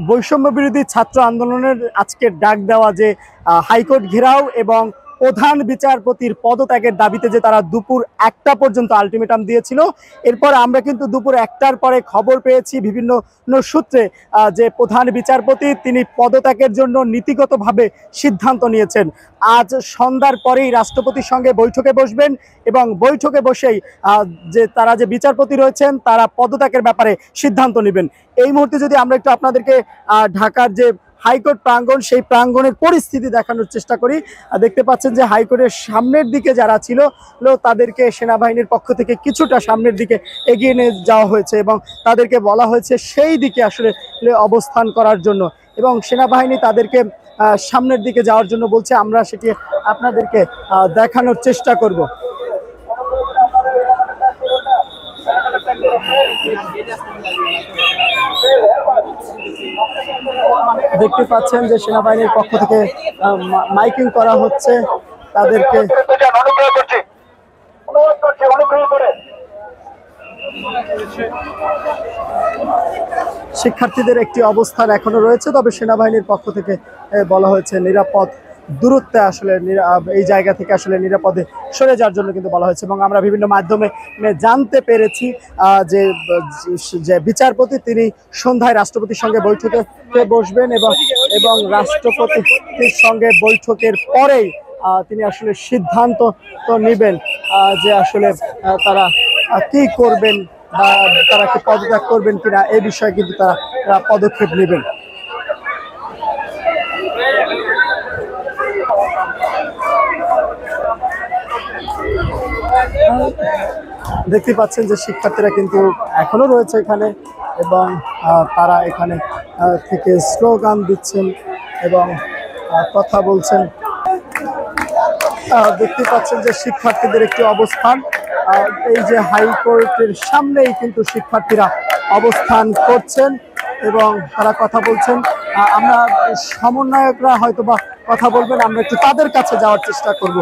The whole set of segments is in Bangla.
বৈষম্য বিরোধী ছাত্র আন্দোলনের আজকে ডাক দেওয়া যে হাইকোর্ট ঘেরাও এবং প্রধান বিচারপতির পদত্যাগের দাবিতে যে তারা দুপুর 1টা পর্যন্ত আলটিমেটাম দিয়েছিল, এরপর আমরা কিন্তু দুপুর 1টার পরে খবর পেয়েছি বিভিন্ন সূত্রে যে প্রধান বিচারপতি তিনি পদত্যাগের জন্য নীতিগতভাবে সিদ্ধান্ত নিয়েছেন। আজ সন্ধ্যার পরেই রাষ্ট্রপতির সঙ্গে বৈঠকে বসবেন এবং বৈঠকে বসেই যে তারা যে বিচারপতি রয়েছেন তারা পদত্যাগের ব্যাপারে সিদ্ধান্ত নেবেন। এই মুহূর্তে যদি আমরা একটু আপনাদেরকে ঢাকার যে হাইকোর্ট প্রাঙ্গণ সেই প্রাঙ্গণের পরিস্থিতি দেখানোর চেষ্টা করি। দেখতে পাচ্ছেন যে হাইকোর্টের সামনের দিকে যারা ছিল তাদেরকে সেনাবাহিনীর পক্ষ থেকে কিছুটা সামনের দিকে এগিয়ে নিয়ে যাওয়া হয়েছে এবং তাদেরকে বলা হয়েছে সেই দিকে আসলে অবস্থান করার জন্য, এবং সেনাবাহিনী তাদেরকে সামনের দিকে যাওয়ার জন্য বলছে। আমরা সেটি আপনাদেরকে দেখানোর চেষ্টা করব। দেখতে পাচ্ছেন যে সেনাবাহিনীর পক্ষ থেকে মাইকিং করা হচ্ছে তাদেরকে। শিক্ষার্থীদের একটি অবস্থান এখনো রয়েছে, তবে সেনাবাহিনীর পক্ষ থেকে বলা হয়েছে নিরাপদ দূরত্বে আসলে এই জায়গা থেকে আসলে নিরাপদে সরে যাওয়ার জন্য কিন্তু বলা হয়েছে। এবং আমরা বিভিন্ন মাধ্যমে জানতে পেরেছি যে বিচারপতি তিনি সন্ধ্যায় রাষ্ট্রপতির সঙ্গে বৈঠকে বসবেন এবং রাষ্ট্রপতির সঙ্গে বৈঠকের পরেই তিনি আসলে সিদ্ধান্ত নেবেন যে আসলে তারা কি করবেন বা তারা কি পদত্যাগ করবেন কিনা, এই বিষয়ে কিন্তু তারা পদক্ষেপ নেবেন। দেখতে পাচ্ছেন যে শিক্ষার্থীরা কিন্তু এখনো রয়েছে এখানে এবং তারা এখানে থেকে স্লোগান দিচ্ছেন এবং কথা বলছেন। দেখতে পাচ্ছেন যে শিক্ষার্থীদের একটি অবস্থান, এই যে হাইকোর্টের সামনেই কিন্তু শিক্ষার্থীরা অবস্থান করছেন এবং তারা কথা বলছেন। আমরা সমন্বয়করা হয়তো বা কথা বলবেন, আমরা একটু তাদের কাছে যাওয়ার চেষ্টা করব।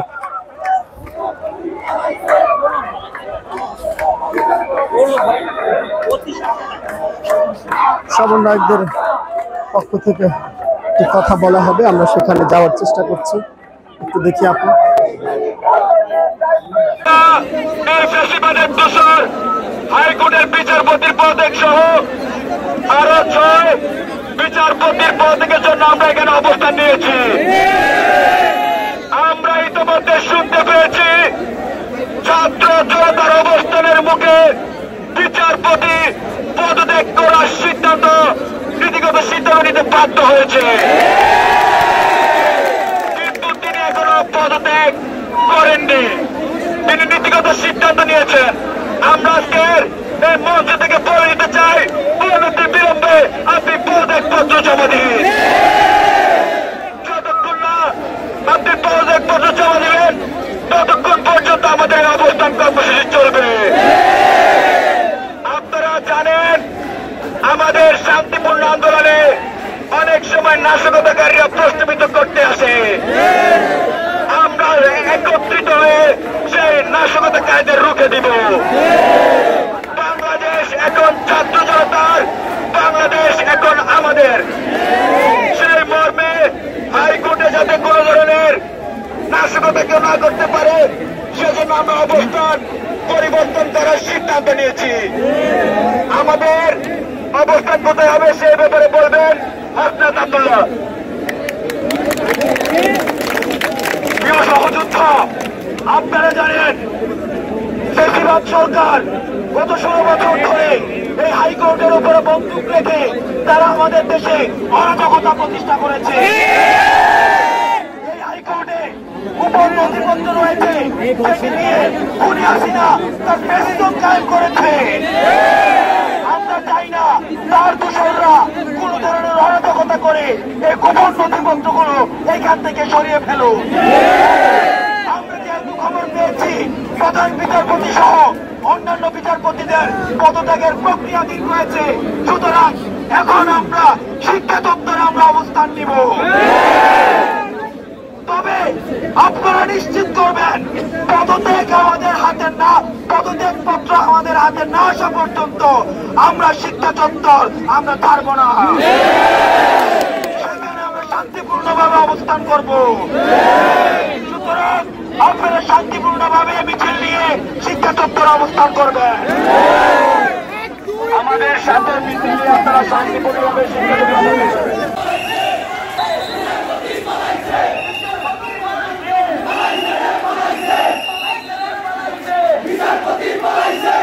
সমন্বয়কদের পক্ষ থেকে একটি কথা বলা হবে, আমরা সেখানে যাওয়ার চেষ্টা করছি। একটু দেখি আপনি। হাইকোর্টের বিচারপতির পদত্যাগ সহ আরো 6 বিচারপতির পদত্যাগের জন্য আমরা এখানে অবস্থান নিয়েছি। আমরা ইতিমধ্যে শুনতে পেয়েছি ছাত্র জনতার অবস্থানের মুখে বিচারপতি পদত্যাগ করার সিদ্ধান্ত নীতিগত সিদ্ধান্ত নিতে বাধ্য হয়েছে, কিন্তু তিনি এখনো পদত্যাগ করেননি, তিনি নীতিগত সিদ্ধান্ত নিয়েছেন। আমরা আজকের এই মঞ্চ থেকে বলে দিতে চাই, অনতি বিলম্বে আপনি পদত্যাগ পত্র জমা দিন। যতক্ষণ না আপনি পদত্যাগ পত্র জমা দিবেন ততক্ষণ পর্যন্ত আমাদের অবস্থান কর্মসূচি চলবে। আপনারা জানেন আমাদের শান্তিপূর্ণ আন্দোলনে অনেক সময় নাশকতাকারীরা প্রশ্নবিদ্ধ করতে আসে। আমরা একত্রিত হয়ে সেই নাশকতাকারীদের রুখে দিব। বাংলাদেশ এখন ছাত্র জনতার, বাংলাদেশ এখন আমাদের। সেই মর্মে হাইকোর্টে যাতে কোন ধরনের নাশকতা কেউ না করতে পারে সেজন্য আমরা অবস্থান পরিবর্তন করার সিদ্ধান্ত নিয়েছি। আমাদের অবস্থান কোথায় হবে সে ব্যাপারে বলবেন হাসনাত আব্দুল্লাহ। প্রিয় সহযোদ্ধা, আপনারা জানেন বেশিরভাগ সরকার গত 16 বছর ধরে এই হাইকোর্টের উপরে বন্দুক রেখে তারা আমাদের দেশে অরাজকতা প্রতিষ্ঠা করেছে। এই হাইকোর্টে উপর নথিপত্র রয়েছে, সেটি নিয়ে খুনি হাসিনা তার প্রেসিডেন্ট কায়েম করেছে। আমরা চাই না তার দোষররা কোন ধরনের অরাজকতা করে এই গোপন নথিপত্রগুলো এখান থেকে সরিয়ে ফেলুন। আমরা যেহেতু খবর পেয়েছি প্রধান বিচারপতি সহ অন্যান্য বিচারপতিদের পদত্যাগের প্রক্রিয়াধীন রয়েছে, সুতরাং এখন আমরা শিক্ষা দপ্তরে আমরা অবস্থান নিব। তবে আপনারা নিশ্চিত করবেন পদত্যাগ আমাদের হাতে পদত্যাগপত্র আমাদের হাতে না আসা পর্যন্ত আমরা শিক্ষা চত্বর আমরা ছাড়ব না। সেখানে আমরা শান্তিপূর্ণভাবে অবস্থান করব। সুতরাং আপনারা শান্তিপূর্ণভাবে মিছিল নিয়ে শিক্ষা চত্বরে অবস্থান করবেন। আমাদের সাথে মিছিল নিয়ে আপনারা শান্তিপূর্ণভাবে শিক্ষা চত্বরে বিচারপতি পালাইছে